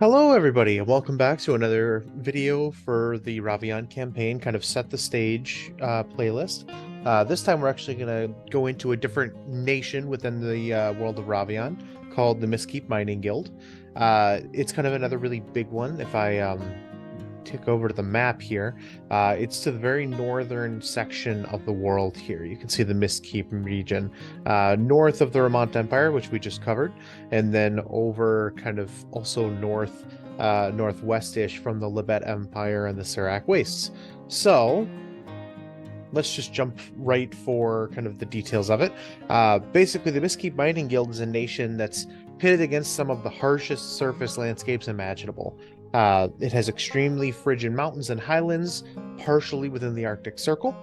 Hello, everybody, and welcome back to another video for the Ravean campaign, kind of set the stage playlist. This time we're actually going to go into a different nation within the world of Ravean called the Mistkeep Mining Guild. It's kind of another really big one. If I tick over to the map here, it's to the very northern section of the world here. You can see the Mistkeep region, north of the Vermont Empire, which we just covered, and then over kind of also northwest-ish from the Libet Empire and the Serac Wastes. So let's just jump right for kind of the details of it. Basically, the Mistkeep Mining Guild is a nation that's pitted against some of the harshest surface landscapes imaginable. It has extremely frigid mountains and highlands, partially within the Arctic Circle.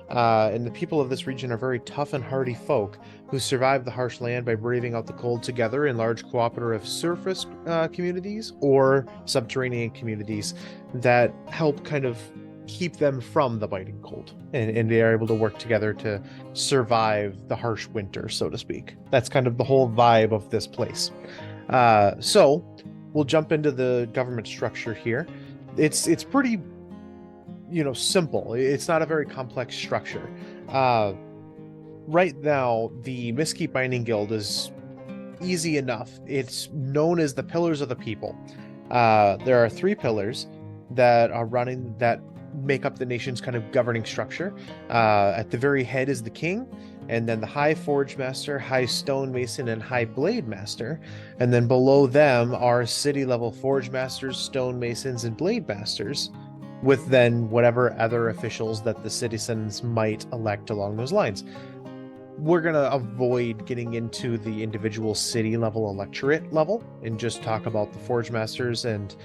And the people of this region are very tough and hardy folk who survive the harsh land by braving out the cold together in large cooperative surface communities or subterranean communities that help kind of keep them from the biting cold. And they are able to work together to survive the harsh winter, so to speak. That's kind of the whole vibe of this place. So we'll jump into the government structure here. It's pretty, simple. It's not a very complex structure. Right now, the Mistkeep Mining Guild is easy enough. It's known as the Pillars of the People. There are three pillars that are running that make up the nation's kind of governing structure. At the very head is the king, and then the High Forge Master, High Stone Mason, and High Blade Master. And then below them are city level Forge Masters, Stone Masons, and Blade Masters, with then whatever other officials that the citizens might elect along those lines. We're going to avoid getting into the individual city level electorate level and just talk about the Forge Masters and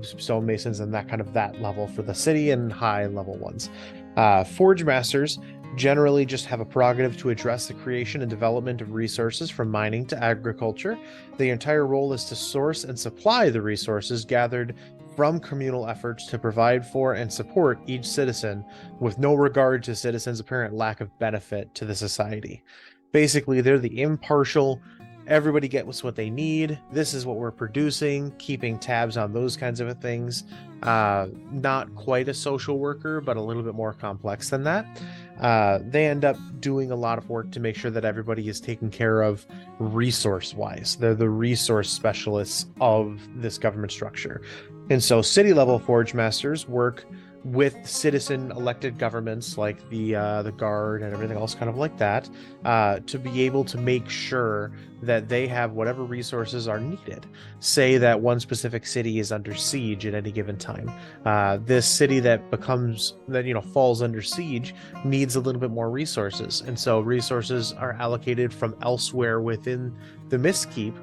Stone Masons and that level for the city and high level ones. Forge Masters generally just have a prerogative to address the creation and development of resources from mining to agriculture. The entire role is to source and supply the resources gathered from communal efforts to provide for and support each citizen with no regard to citizens' apparent lack of benefit to the society. Basically, they're the impartial, everybody gets what they need, this is what we're producing, keeping tabs on those kinds of things. Not quite a social worker, but a little bit more complex than that. They end up doing a lot of work to make sure that everybody is taken care of resource-wise. They're the resource specialists of this government structure. And so city-level Forge Masters work with citizen elected governments like the Guard and everything else kind of like that, to be able to make sure that they have whatever resources are needed. Say that one specific city is under siege at any given time. This city that falls under siege needs a little bit more resources. And so resources are allocated from elsewhere within the Mistkeep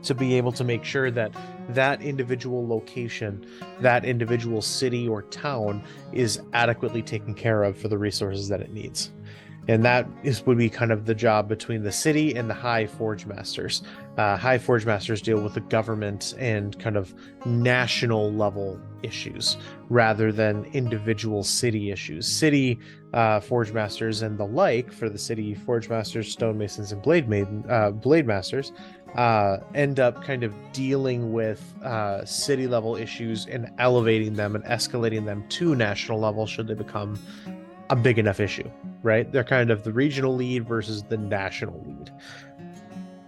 to be able to make sure that that individual location, that individual city or town is adequately taken care of for the resources that it needs. And that would be kind of the job between the city and the High Forge Masters. High Forge Masters deal with the government and kind of national level issues rather than individual city issues. City Forge Masters and the like, for the city Forge Masters, Stone Masons, and Blade Masters, end up kind of dealing with city level issues and elevating them and escalating them to national level should they become a big enough issue, right? They're kind of the regional lead versus the national lead.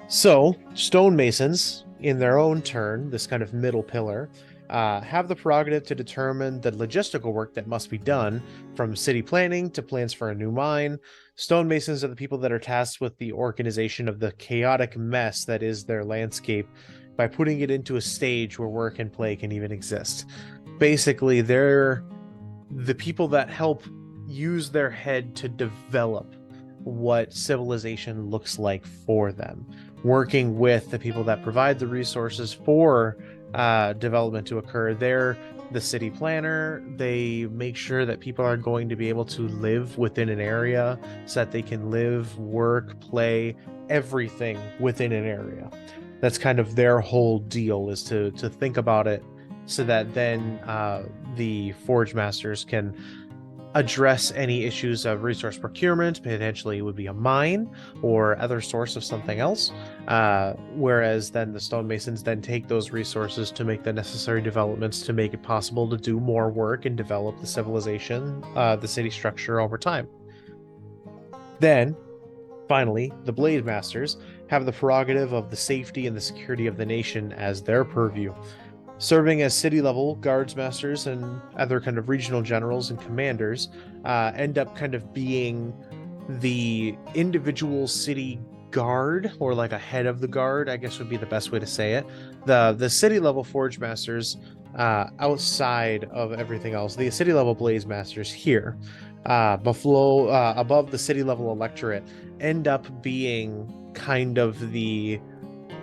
So Stone Masons, in their own turn, this kind of middle pillar, have the prerogative to determine the logistical work that must be done, from city planning to plans for a new mine. Stone Masons are the people that are tasked with the organization of the chaotic mess that is their landscape by putting it into a stage where work and play can even exist. Basically, they're the people that help use their head to develop what civilization looks like for them, working with the people that provide the resources for development to occur. They're the city planner. They make sure that people are going to be able to live within an area so that they can live, work, play, everything within an area. That's kind of their whole deal, is to think about it so that then the Forge Masters can address any issues of resource procurement. Potentially it would be a mine or other source of something else, whereas then the stonemasons then take those resources to make the necessary developments to make it possible to do more work and develop the civilization, the city structure over time. Then finally, the blade masters have the prerogative of the safety and the security of the nation as their purview, serving as city level guards masters and other kind of regional generals and commanders. End up kind of being the individual city guard, or like a head of the guard, I guess would be the best way to say it. The city level forge masters, outside of everything else, the city level blaze masters here, above the city level electorate, end up being kind of the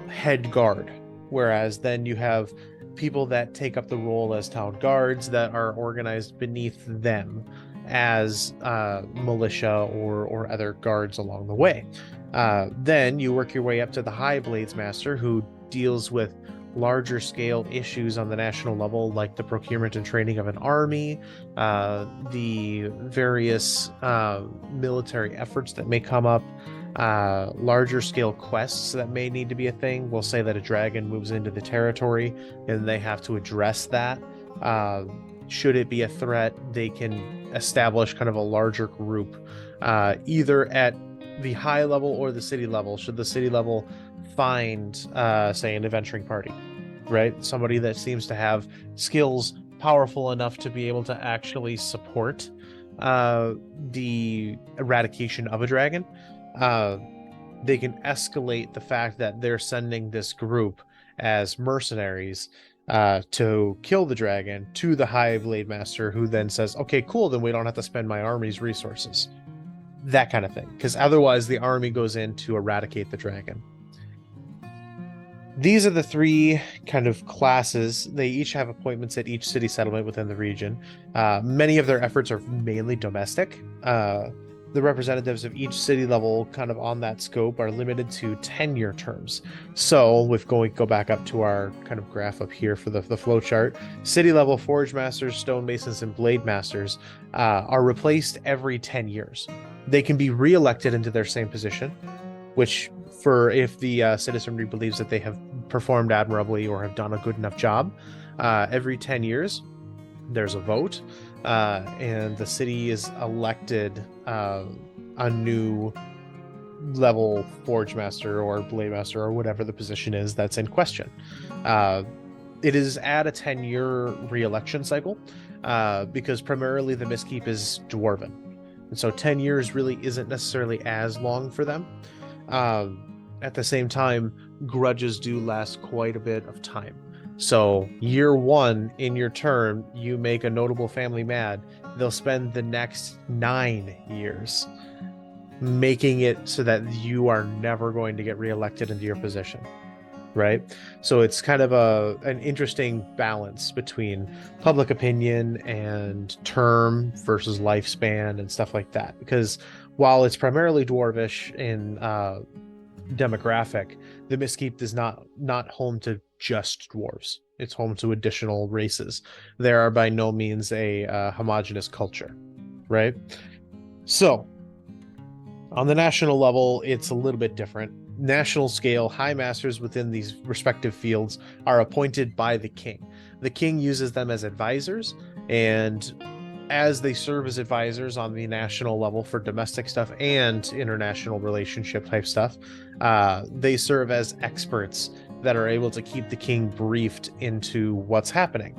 head guard, whereas then you have people that take up the role as town guards that are organized beneath them as militia or other guards along the way. Then you work your way up to the high blades master, who deals with larger scale issues on the national level, like the procurement and training of an army, the various military efforts that may come up, larger scale quests that may need to be a thing. We'll say that a dragon moves into the territory and they have to address that. Should it be a threat, they can establish kind of a larger group, either at the high level or the city level. Should the city level find, say, an adventuring party, right? Somebody that seems to have skills powerful enough to be able to actually support the eradication of a dragon, they can escalate the fact that they're sending this group as mercenaries to kill the dragon to the high blade master, who then says, okay, cool, then we don't have to spend my army's resources. That kind of thing, because otherwise the army goes in to eradicate the dragon. These are the three kind of classes. They each have appointments at each city settlement within the region. Many of their efforts are mainly domestic. The representatives of each city level kind of on that scope are limited to tenure terms. So with go back up to our kind of graph up here for the flow chart, city level forge masters, stonemasons, and blade masters are replaced every 10 years. They can be re-elected into their same position, which for if the citizenry believes that they have performed admirably or have done a good enough job, every 10 years there's a vote, and the city is elected a new level forge master or blade master or whatever the position is that's in question. It is at a 10-year re-election cycle, because primarily the Mistkeep is dwarven, and so 10 years really isn't necessarily as long for them. At the same time, grudges do last quite a bit of time. So year one in your term, you make a notable family mad, they'll spend the next 9 years making it so that you are never going to get reelected into your position, right? So it's kind of an interesting balance between public opinion and term versus lifespan and stuff like that. Because while it's primarily dwarvish in demographic, the Mistkeep is not home to just dwarves. It's home to additional races. There are by no means a homogenous culture, right? So on the national level, it's a little bit different. National scale, high masters within these respective fields are appointed by the king. The king uses them as advisors, and as they serve as advisors on the national level for domestic stuff and international relationship type stuff, they serve as experts that are able to keep the king briefed into what's happening.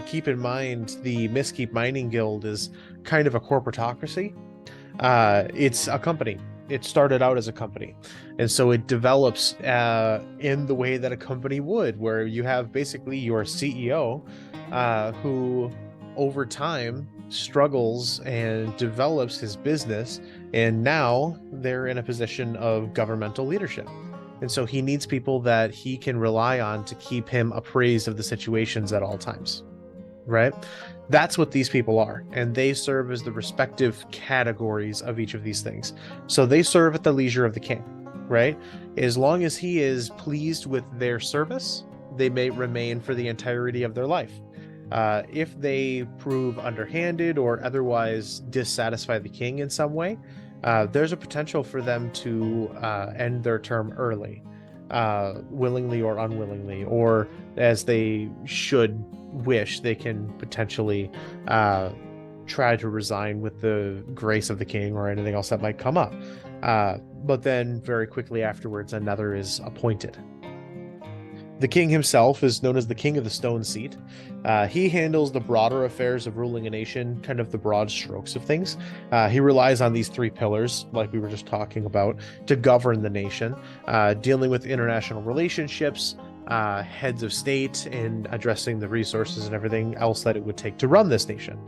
Keep in mind, the Mistkeep Mining Guild is kind of a corporatocracy. It's a company. It started out as a company, and so it develops in the way that a company would, where you have basically your CEO who over time struggles and develops his business, and now they're in a position of governmental leadership, and so he needs people that he can rely on to keep him appraised of the situations at all times, right? That's what these people are, and they serve as the respective categories of each of these things. So they serve at the leisure of the king, right? As long as he is pleased with their service, they may remain for the entirety of their life. If they prove underhanded or otherwise dissatisfy the king in some way, there's a potential for them to end their term early, willingly or unwillingly, or as they should wish, they can potentially try to resign with the grace of the king or anything else that might come up. But then very quickly afterwards, another is appointed. The king himself is known as the King of the Stone Seat. He handles the broader affairs of ruling a nation, kind of the broad strokes of things. He relies on these three pillars, like we were just talking about, to govern the nation, dealing with international relationships, heads of state, and addressing the resources and everything else that it would take to run this nation.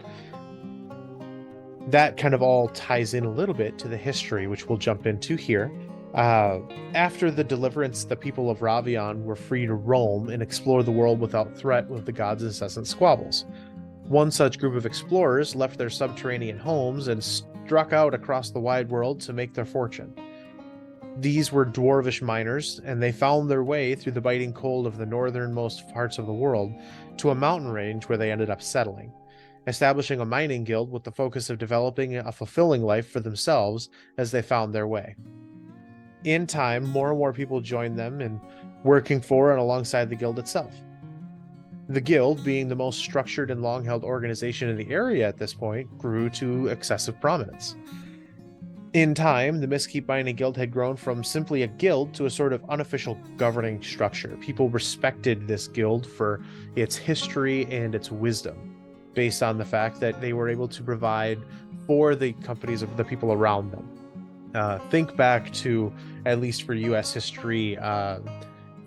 That kind of all ties in a little bit to the history, which we'll jump into here. After the deliverance, the people of Ravean were free to roam and explore the world without threat with the gods' incessant squabbles. One such group of explorers left their subterranean homes and struck out across the wide world to make their fortune. These were dwarvish miners, and they found their way through the biting cold of the northernmost parts of the world to a mountain range where they ended up settling, establishing a mining guild with the focus of developing a fulfilling life for themselves as they found their way. In time, more and more people joined them in working for and alongside the guild itself. The guild, being the most structured and long-held organization in the area at this point, grew to excessive prominence. In time, the Mistkeep Mining Guild had grown from simply a guild to a sort of unofficial governing structure. People respected this guild for its history and its wisdom, based on the fact that they were able to provide for the companies of the people around them. Think back to, at least for U.S. history,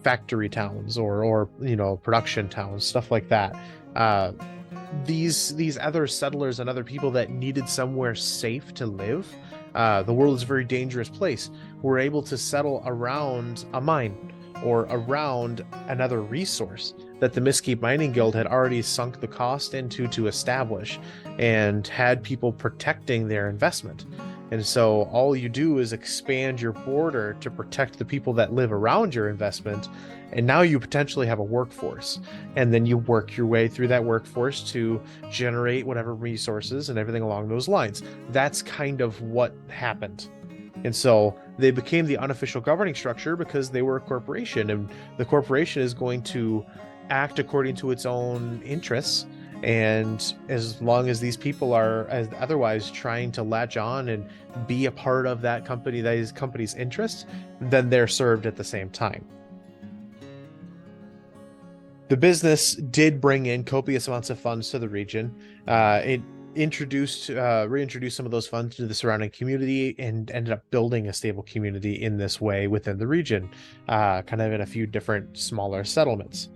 factory towns or production towns, stuff like that. These other settlers and other people that needed somewhere safe to live. The world is a very dangerous place. Were able to settle around a mine or around another resource that the Mistkeep Mining Guild had already sunk the cost into to establish and had people protecting their investment. And so all you do is expand your border to protect the people that live around your investment. And now you potentially have a workforce. And then you work your way through that workforce to generate whatever resources and everything along those lines. That's kind of what happened. And so they became the unofficial governing structure because they were a corporation, and the corporation is going to act according to its own interests. And as long as these people are as otherwise trying to latch on and be a part of that company's interests, then they're served at the same time. The business did bring in copious amounts of funds to the region. It reintroduced some of those funds to the surrounding community and ended up building a stable community in this way within the region, kind of in a few different smaller settlements.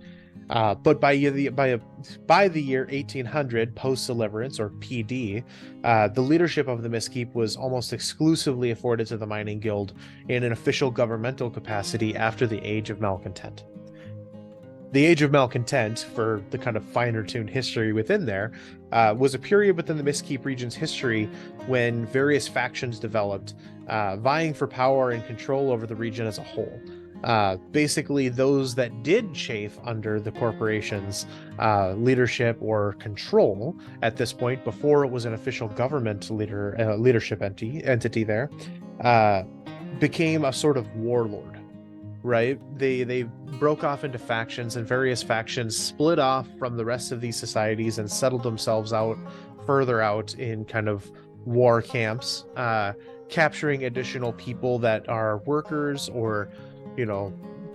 But by the year 1800, post-deliverance, or PD, the leadership of the Mistkeep was almost exclusively afforded to the Mining Guild in an official governmental capacity after the Age of Malcontent. The Age of Malcontent, for the kind of finer-tuned history within there, was a period within the Mistkeep region's history when various factions developed, vying for power and control over the region as a whole. Basically, those that did chafe under the corporation's leadership or control at this point, before it was an official government leadership entity there, became a sort of warlord. Right? They broke off into factions, and various factions split off from the rest of these societies and settled themselves further out in kind of war camps, capturing additional people that are workers or,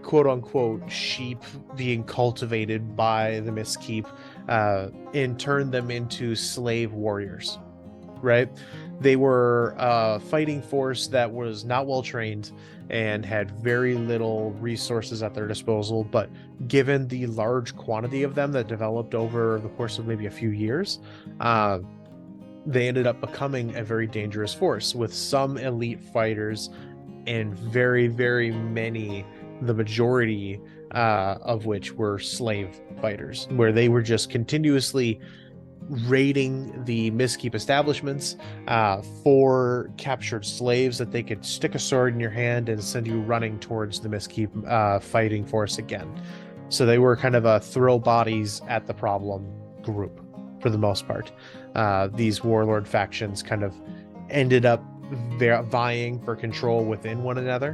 quote unquote sheep being cultivated by the Mistkeep, and turn them into slave warriors. Right? They were a fighting force that was not well trained and had very little resources at their disposal, but given the large quantity of them that developed over the course of maybe a few years, they ended up becoming a very dangerous force with some elite fighters and very, very many, the majority of which were slave fighters, where they were just continuously raiding the Mistkeep establishments for captured slaves that they could stick a sword in your hand and send you running towards the Mistkeep fighting force again. So they were kind of a throw bodies at the problem group for the most part. These warlord factions kind of ended up vying for control within one another,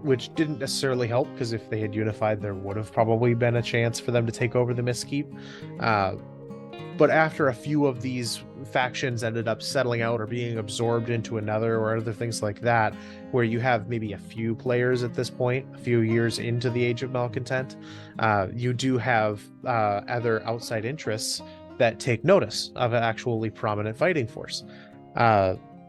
which didn't necessarily help, because if they had unified, there would have probably been a chance for them to take over the Mistkeep. But after a few of these factions ended up settling out or being absorbed into another, or other things like that, where you have maybe a few players at this point, a few years into the Age of Malcontent, you do have other outside interests that take notice of an actually prominent fighting force.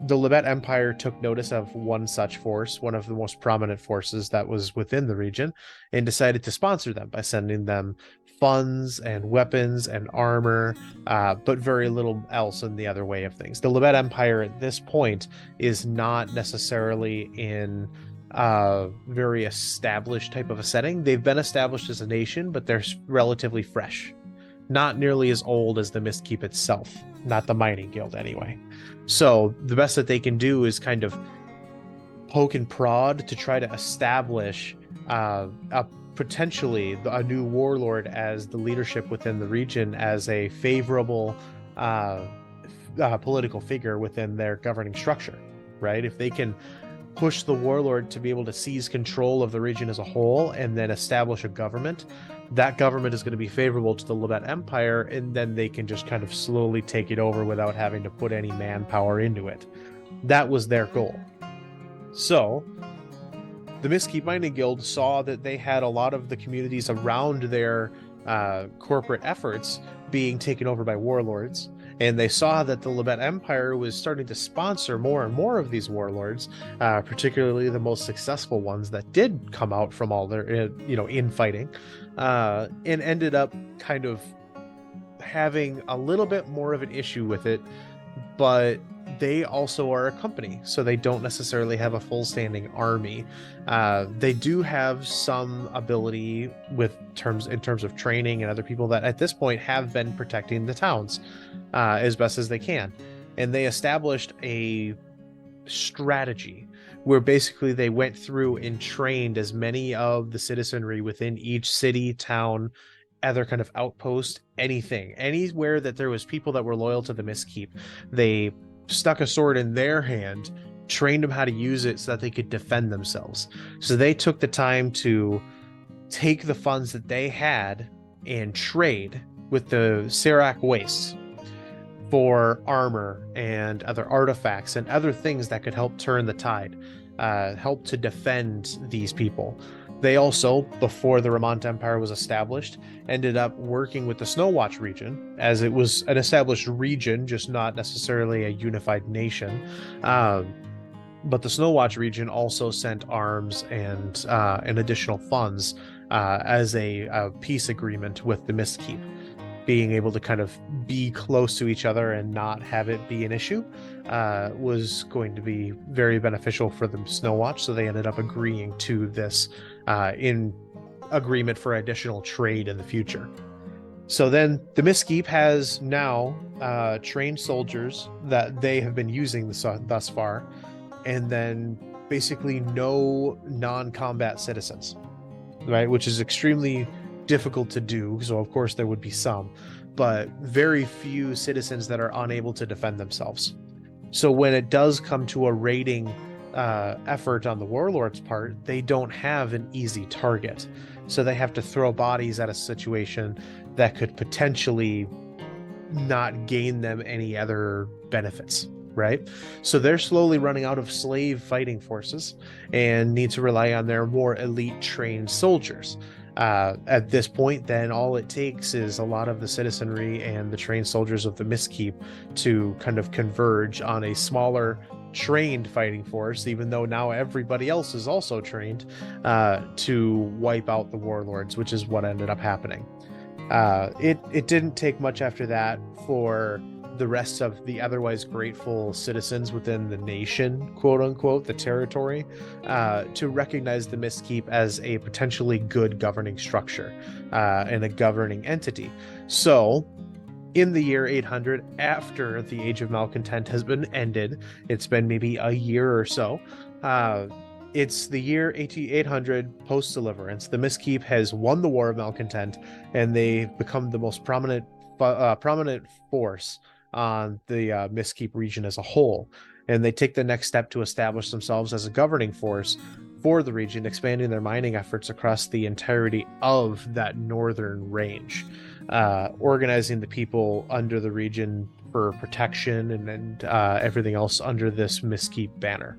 The Libet Empire took notice of one such force, one of the most prominent forces that was within the region, and decided to sponsor them by sending them funds and weapons and armor, but very little else in the other way of things. The Libet Empire at this point is not necessarily in a very established type of a setting. They've been established as a nation, but they're relatively fresh. Not nearly as old as the Mistkeep itself, not the Mining Guild anyway. So the best that they can do is kind of poke and prod to try to establish potentially a new warlord as the leadership within the region, as a favorable political figure within their governing structure, right? If they can push the warlord to be able to seize control of the region as a whole and then establish a government, that government is going to be favorable to the Libet Empire, and then they can just kind of slowly take it over without having to put any manpower into it. That was their goal. So the Mistkeep Mining Guild saw that they had a lot of the communities around their corporate efforts being taken over by warlords, and they saw that the Libet Empire was starting to sponsor more and more of these warlords, particularly the most successful ones that did come out from all their infighting, and ended up kind of having a little bit more of an issue with it. But they also are a company, so they don't necessarily have a full standing army. They do have some ability in terms of training and other people that at this point have been protecting the towns as best as they can. And they established a strategy where basically they went through and trained as many of the citizenry within each city, town, other kind of outpost, anywhere that there was people that were loyal to the Mistkeep. They stuck a sword in their hand, trained them how to use it so that they could defend themselves. So they took the time to take the funds that they had and trade with the Serac Wastes for armor and other artifacts and other things that could help turn the tide, help to defend these people. They also, before the Ramont Empire was established, ended up working with the Snowwatch region, as it was an established region, just not necessarily a unified nation. But the Snowwatch region also sent arms and additional funds as a peace agreement with the Mistkeep. Being able to kind of be close to each other and not have it be an issue was going to be very beneficial for the Snowwatch, so they ended up agreeing to this in agreement for additional trade in the future. So then the Mistkeep has now trained soldiers that they have been using thus far, and then basically no non-combat citizens, right? Which is extremely difficult to do, so of course there would be some, but very few citizens that are unable to defend themselves. So when it does come to a raiding effort on the warlord's part, they don't have an easy target, so they have to throw bodies at a situation that could potentially not gain them any other benefits, right? So they're slowly running out of slave fighting forces and need to rely on their more elite trained soldiers. At this point, then, all it takes is a lot of the citizenry and the trained soldiers of the Mistkeep to kind of converge on a smaller trained fighting force, even though now everybody else is also trained, to wipe out the warlords, which is what ended up happening. It didn't take much after that for the rest of the otherwise grateful citizens within the nation, quote unquote, the territory, to recognize the Mistkeep as a potentially good governing structure and a governing entity. So in the year 800, after the Age of Malcontent has been ended, it's been maybe a year or so, it's the year 800 post-deliverance. The Mistkeep has won the War of Malcontent, and they've become the most prominent prominent force on the Mistkeep region as a whole, and they take the next step to establish themselves as a governing force for the region, expanding their mining efforts across the entirety of that northern range, organizing the people under the region for protection and everything else under this Mistkeep banner.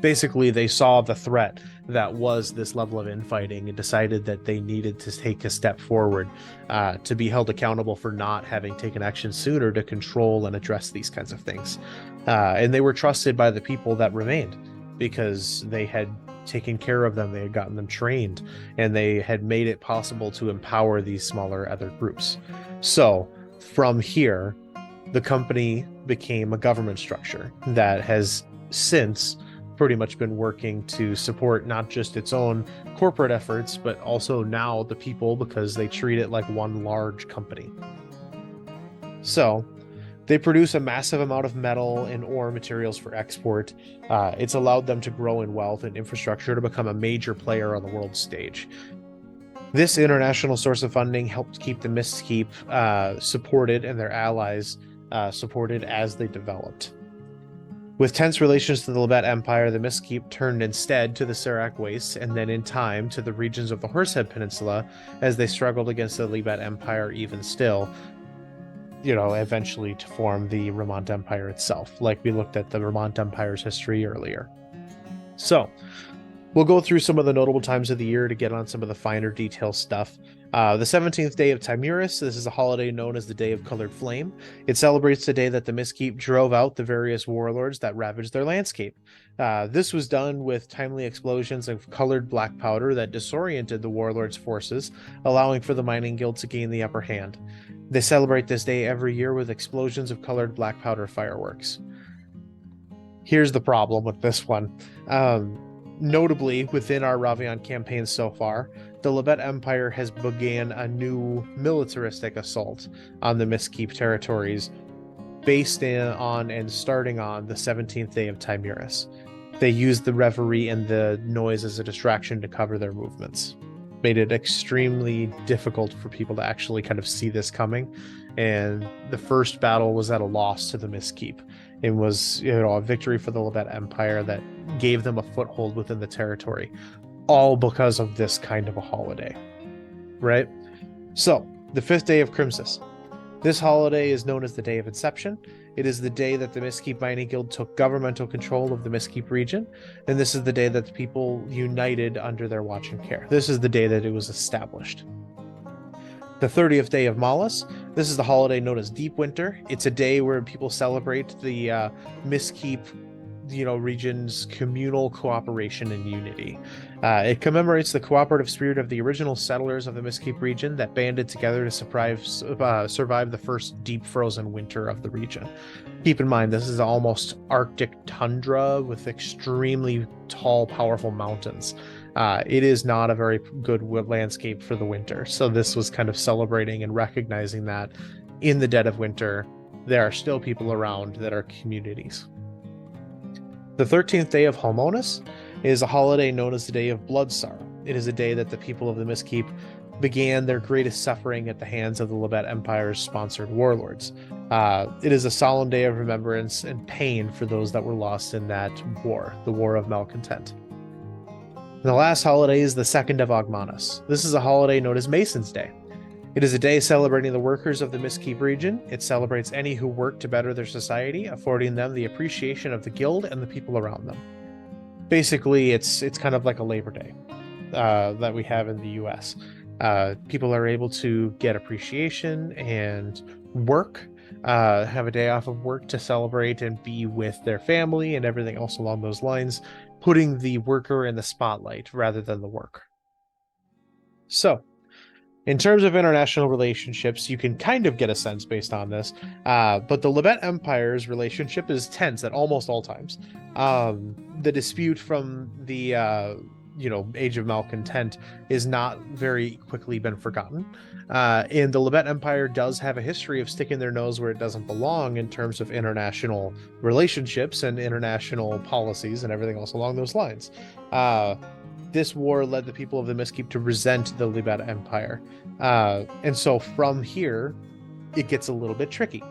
Basically, they saw the threat that was this level of infighting and decided that they needed to take a step forward to be held accountable for not having taken action sooner to control and address these kinds of things. And they were trusted by the people that remained because they had taken care of them, they had gotten them trained, and they had made it possible to empower these smaller other groups. So from here, the company became a government structure that has since pretty much been working to support not just its own corporate efforts, but also now the people, because they treat it like one large company. So they produce a massive amount of metal and ore materials for export. It's allowed them to grow in wealth and infrastructure to become a major player on the world stage. This international source of funding helped keep the Mistkeep supported and their allies supported as they developed. With tense relations to the Libet Empire, the Mistkeep turned instead to the Serac Wastes and then in time to the regions of the Horsehead Peninsula as they struggled against the Libet Empire even still, eventually to form the Remont Empire itself, like we looked at the Remont Empire's history earlier. So we'll go through some of the notable times of the year to get on some of the finer detail stuff. The 17th day of Timuris, this is a holiday known as the Day of Colored Flame. It celebrates the day that the Mistkeep drove out the various warlords that ravaged their landscape. This was done with timely explosions of colored black powder that disoriented the warlords' forces, allowing for the Mining Guild to gain the upper hand. They celebrate this day every year with explosions of colored black powder fireworks. Here's the problem with this one. Notably, within our Ravean campaign so far, the Libet Empire has began a new militaristic assault on the Mistkeep territories based on and starting on the 17th day of Timuris. They used the revelry and the noise as a distraction to cover their movements. Made it extremely difficult for people to actually kind of see this coming, and the first battle was at a loss to the Mistkeep. It was, a victory for the Libet Empire that gave them a foothold within the territory, all because of this kind of a holiday, right? So, the 5th day of Crimsus. This holiday is known as the Day of Inception. It is the day that the Mistkeep Mining Guild took governmental control of the Mistkeep region, and this is the day that the people united under their watch and care. This is the day that it was established. The 30th day of Malus. This is the holiday known as Deep Winter. It's a day where people celebrate the Mistkeep, region's communal cooperation and unity. It commemorates the cooperative spirit of the original settlers of the Mistkeep region that banded together to survive the first deep frozen winter of the region. Keep in mind, this is almost Arctic tundra with extremely tall, powerful mountains. It is not a very good landscape for the winter. So this was kind of celebrating and recognizing that in the dead of winter, there are still people around that are communities. The 13th day of Homonus is a holiday known as the Day of Blood Sorrow. It is a day that the people of the Mistkeep began their greatest suffering at the hands of the Libet Empire's sponsored warlords. It is a solemn day of remembrance and pain for those that were lost in that war, the War of Malcontent. The last holiday is the 2nd of Ogmanus. This is a holiday known as Mason's Day. It is a day celebrating the workers of the Mistkeep region. It celebrates any who work to better their society, affording them the appreciation of the guild and the people around them. Basically, it's kind of like a Labor Day that we have in the US. People are able to get appreciation and work, have a day off of work to celebrate and be with their family and everything else along those lines, putting the worker in the spotlight rather than the work. So, in terms of international relationships, you can kind of get a sense based on this, but the Libet Empire's relationship is tense at almost all times. The dispute from the Age of Malcontent is not very quickly been forgotten. And the Libet Empire does have a history of sticking their nose where it doesn't belong in terms of international relationships and international policies and everything else along those lines. This war led the people of the Mistkeep to resent the Libet Empire. And so from here, it gets a little bit tricky.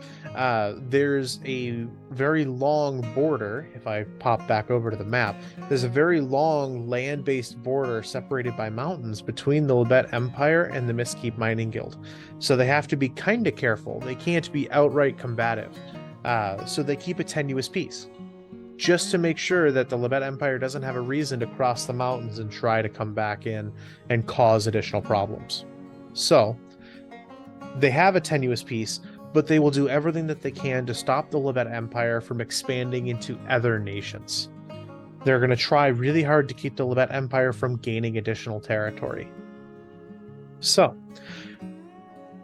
There's a very long border. If I pop back over to the map, there's a very long land-based border separated by mountains between the Libet Empire and the Mistkeep Mining Guild. So they have to be kind of careful. They can't be outright combative. So they keep a tenuous peace, just to make sure that the Libet Empire doesn't have a reason to cross the mountains and try to come back in and cause additional problems. So they have a tenuous peace, but they will do everything that they can to stop the Libet Empire from expanding into other nations. They're going to try really hard to keep the Libet Empire from gaining additional territory. So,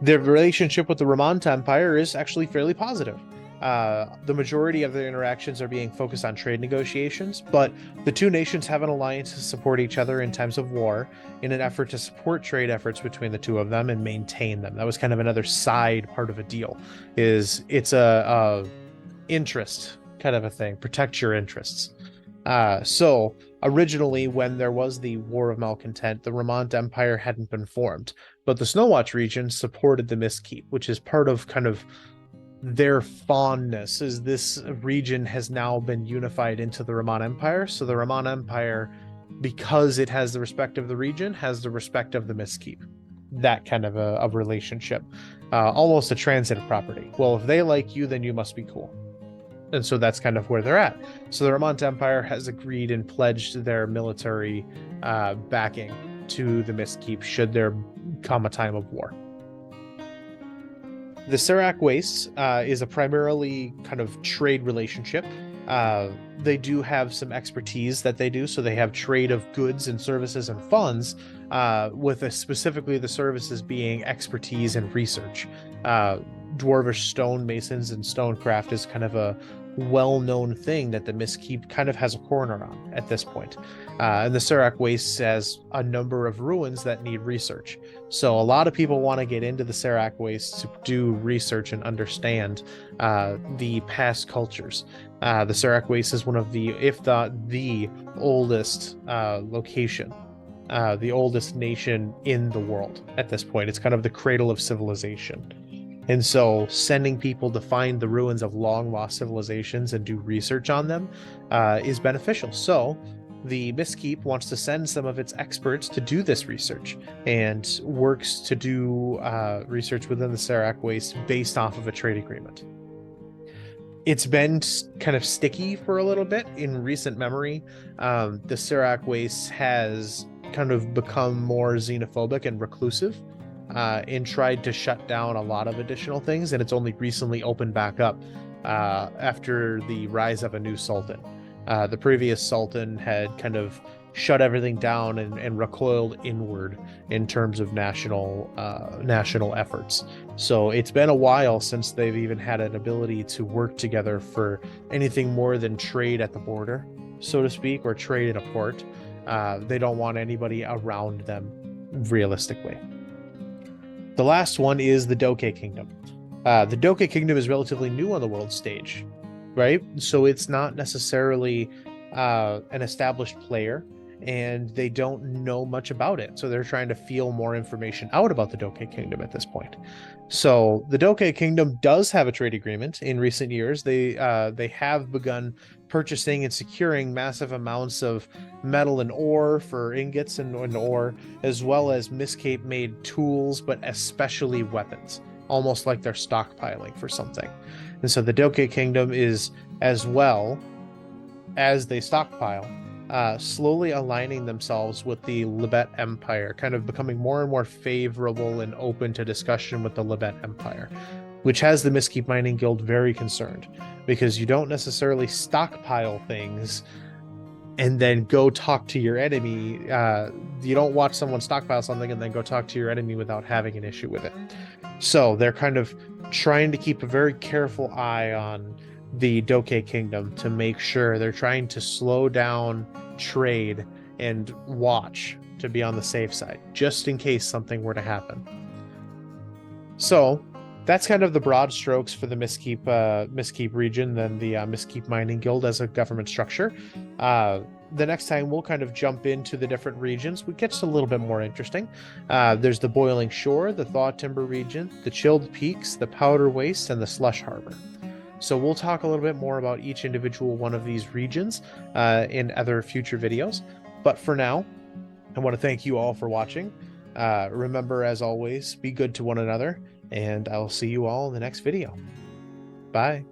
their relationship with the Ramont Empire is actually fairly positive. The majority of their interactions are being focused on trade negotiations, but the two nations have an alliance to support each other in times of war in an effort to support trade efforts between the two of them and maintain them. That was kind of another side part of a deal, is it's a interest kind of a thing, protect your interests. So originally, when there was the War of Malcontent, the Ramont Empire hadn't been formed, but the Snowwatch region supported the Mistkeep, which is part of kind of their fondness, is this region has now been unified into the Ramon Empire. So the Ramon Empire, because it has the respect of the region, has the respect of the Mistkeep. That kind of a relationship, almost a transitive property. Well, if they like you, then you must be cool. And so that's kind of where they're at. So the Ramont Empire has agreed and pledged their military backing to the Mistkeep should there come a time of war. The Serac Wastes is a primarily kind of trade relationship. They do have some expertise that they do, so they have trade of goods and services and funds, with specifically the services being expertise and research. Dwarvish stonemasons and stonecraft is kind of a well-known thing that the Mistkeep kind of has a corner on at this point. And the Serac Wastes has a number of ruins that need research. So a lot of people want to get into the Serac Wastes to do research and understand the past cultures. The Serac Wastes is one of the, if not the oldest location, the oldest nation in the world at this point. It's kind of the cradle of civilization. And so sending people to find the ruins of long-lost civilizations and do research on them is beneficial. So the Mistkeep wants to send some of its experts to do this research and works to do research within the Serac Waste based off of a trade agreement. It's been kind of sticky for a little bit in recent memory. The Serac Waste has kind of become more xenophobic and reclusive, and tried to shut down a lot of additional things, and it's only recently opened back up after the rise of a new sultan. The previous sultan had kind of shut everything down and recoiled inward in terms of national efforts. So it's been a while since they've even had an ability to work together for anything more than trade at the border, so to speak, or trade in a port. They don't want anybody around them, realistically. The last one is the Doke Kingdom. The Doke Kingdom is relatively new on the world stage, right? So it's not necessarily an established player, and they don't know much about it. So they're trying to feel more information out about the Doke Kingdom at this point. So the Doke Kingdom does have a trade agreement in recent years. They have begun purchasing and securing massive amounts of metal and ore for ingots and ore, as well as Mistkeep-made tools, but especially weapons, almost like they're stockpiling for something. And so the Doke Kingdom is, as well as they stockpile, slowly aligning themselves with the Libet Empire, kind of becoming more and more favorable and open to discussion with the Libet Empire, which has the Mistkeep Mining Guild very concerned, because you don't necessarily stockpile things and then go talk to your enemy. You don't watch someone stockpile something and then go talk to your enemy without having an issue with it. So they're kind of trying to keep a very careful eye on the Doke Kingdom to make sure they're trying to slow down trade and watch to be on the safe side, just in case something were to happen. So that's kind of the broad strokes for the Mistkeep region, then the Mistkeep Mining Guild as a government structure. the next time we'll kind of jump into the different regions. It gets a little bit more interesting. There's the Boiling Shore, the Thaw Timber region, the Chilled Peaks, the Powder Waste, and the Slush Harbor. So we'll talk a little bit more about each individual one of these regions in other future videos. But for now, I want to thank you all for watching. Remember, as always, be good to one another, and I'll see you all in the next video. Bye.